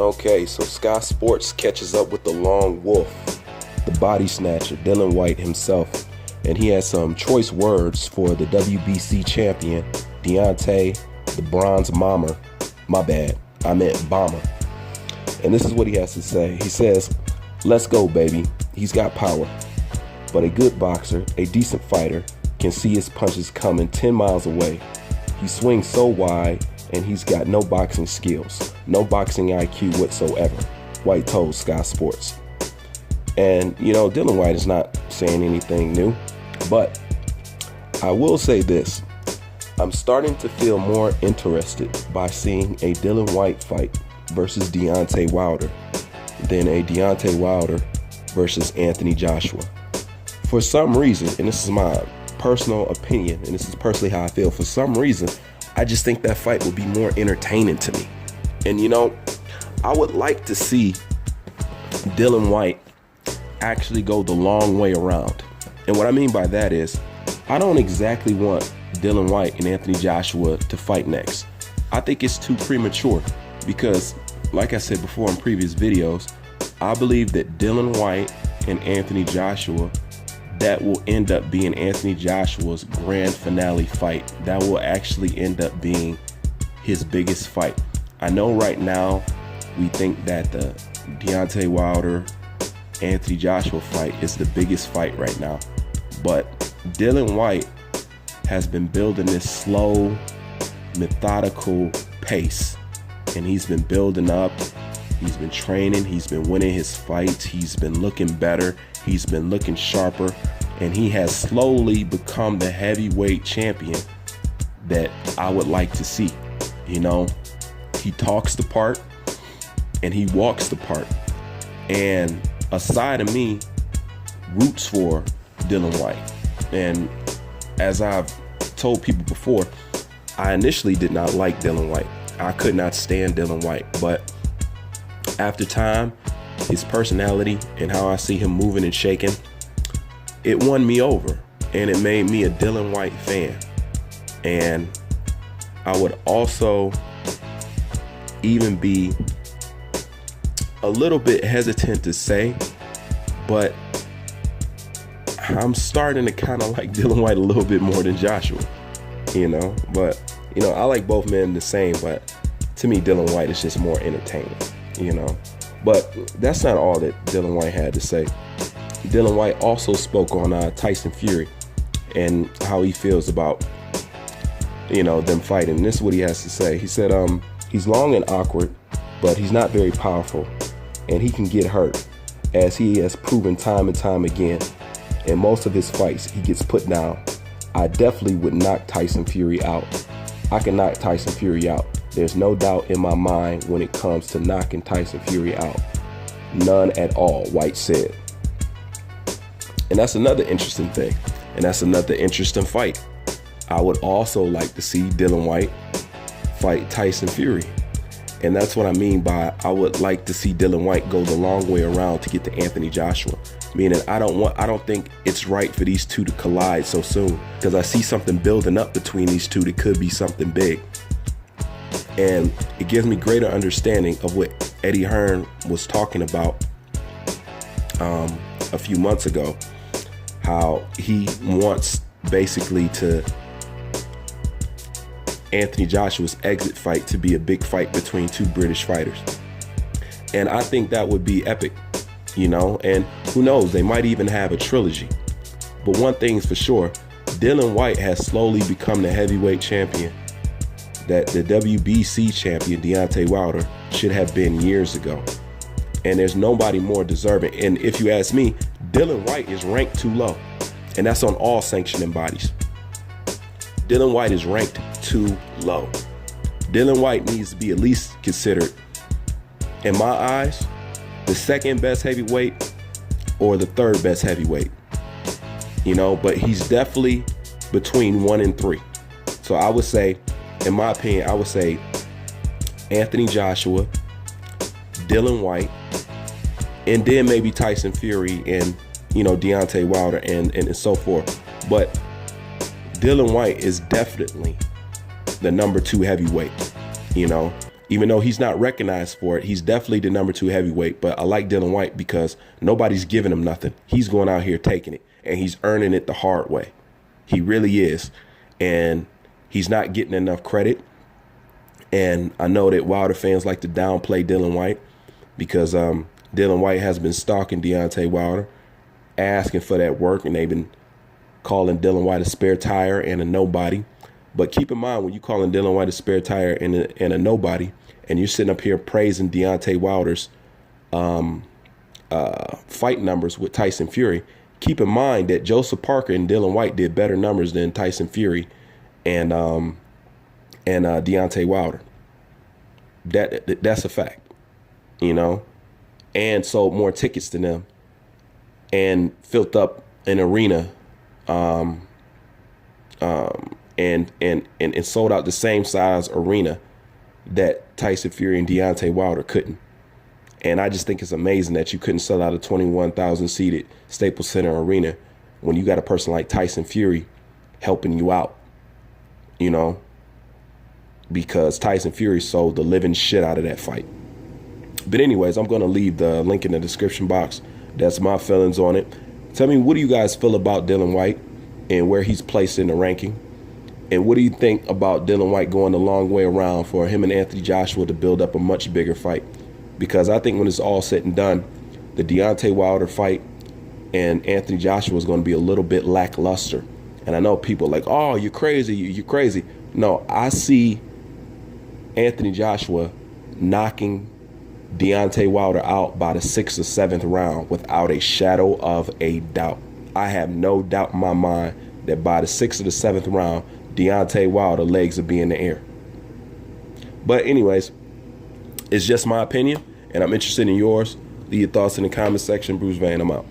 Okay, so Sky Sports catches up with the Lone Wolf, the body snatcher, Dillian Whyte himself, and he has some choice words for the WBC champion, Deontay, the Bronze Bomber. My bad, I meant Bomber. And this is what he has to say. He says, "Let's go, baby. He's got power. But a good boxer, a decent fighter, can see his punches coming 10 miles away. He swings so wide, and he's got no boxing skills, no boxing IQ whatsoever," Whyte told Sky Sports. And, Dillian Whyte is not saying anything new, but I will say this. I'm starting to feel more interested by seeing a Dillian Whyte fight versus Deontay Wilder than a Deontay Wilder versus Anthony Joshua. For some reason, and this is my personal opinion, and this is personally how I feel, for some reason, I just think that fight would be more entertaining to me. And I would like to see Dillian Whyte actually go the long way around. And what I mean by that is, I don't exactly want Dillian Whyte and Anthony Joshua to fight next. I think it's too premature because, like I said before in previous videos, I believe that Dillian Whyte and Anthony Joshua, that will end up being Anthony Joshua's grand finale fight. That will actually end up being his biggest fight. I know right now we think that the Deontay Wilder Anthony Joshua fight is the biggest fight right now, but Dillian Whyte has been building this slow, methodical pace, and he's been building up. He's been training, he's been winning his fights, he's been looking better, he's been looking sharper, and he has slowly become the heavyweight champion that I would like to see. He talks the part and he walks the part. And a side of me roots for Dillian Whyte. And as I've told people before, I initially did not like Dillian Whyte. I could not stand Dillian Whyte, but after time, his personality and how I see him moving and shaking, it won me over, and it made me a Dillian Whyte fan. And I would also even be a little bit hesitant to say, but I'm starting to kind of like Dillian Whyte a little bit more than Joshua, but I like both men the same, but to me Dillian Whyte is just more entertaining. But that's not all that Dillian Whyte had to say. Dillian Whyte also spoke on Tyson Fury and how he feels about, them fighting. And this is what he has to say. He said, he's long and awkward, but he's not very powerful, and he can get hurt, as he has proven time and time again. In most of his fights, he gets put down. I definitely would knock Tyson Fury out. I can knock Tyson Fury out. There's no doubt in my mind when it comes to knocking Tyson Fury out. None at all, Whyte said. And that's another interesting thing. And that's another interesting fight. I would also like to see Dillian Whyte fight Tyson Fury. And that's what I mean by I would like to see Dillian Whyte go the long way around to get to Anthony Joshua. Meaning I don't think it's right for these two to collide so soon, because I see something building up between these two that could be something big. And it gives me greater understanding of what Eddie Hearn was talking about a few months ago, how he wants basically to Anthony Joshua's exit fight to be a big fight between two British fighters. And I think that would be epic, and who knows, they might even have a trilogy. But one thing's for sure, Dillian Whyte has slowly become the heavyweight champion that the WBC champion Deontay Wilder should have been years ago. And there's nobody more deserving. And if you ask me, Dillian Whyte is ranked too low. And that's on all sanctioning bodies. Dillian Whyte is ranked too low. Dillian Whyte needs to be at least considered, in my eyes, the second best heavyweight or the third best heavyweight. But he's definitely between 1 and 3. So I would say, in my opinion, I would say Anthony Joshua, Dillian Whyte, and then maybe Tyson Fury and, Deontay Wilder and so forth. But Dillian Whyte is definitely the number 2 heavyweight. Even though he's not recognized for it, he's definitely the #2 heavyweight. But I like Dillian Whyte because nobody's giving him nothing. He's going out here taking it, and he's earning it the hard way. He really is. And he's not getting enough credit. And I know that Wilder fans like to downplay Dillian Whyte because Dillian Whyte has been stalking Deontay Wilder, asking for that work, and they've been calling Dillian Whyte a spare tire and a nobody. But keep in mind, when you're calling Dillian Whyte a spare tire and a nobody, and you're sitting up here praising Deontay Wilder's fight numbers with Tyson Fury, keep in mind that Joseph Parker and Dillian Whyte did better numbers than Tyson Fury and Deontay Wilder. That's a fact, you know, and sold more tickets than them and filled up an arena and sold out the same size arena that Tyson Fury and Deontay Wilder couldn't. And I just think it's amazing that you couldn't sell out a 21,000 seated Staples Center arena when you got a person like Tyson Fury helping you out, you know, because Tyson Fury sold the living shit out of that fight. But anyways, I'm going to leave the link in the description box. That's my feelings on it. Tell me, what do you guys feel about Dillian Whyte and where he's placed in the ranking? And what do you think about Dillian Whyte going the long way around for him and Anthony Joshua to build up a much bigger fight? Because I think when it's all said and done, the Deontay Wilder fight and Anthony Joshua is going to be a little bit lackluster. And I know people are like, oh, you're crazy, you're crazy. No, I see Anthony Joshua knocking Deontay Wilder out by the 6th or 7th round without a shadow of a doubt. I have no doubt in my mind that by the 6th or the 7th round, Deontay Wilder legs will be in the air. But anyways, it's just my opinion, and I'm interested in yours. Leave your thoughts in the comment section. Bruce Van, I'm out.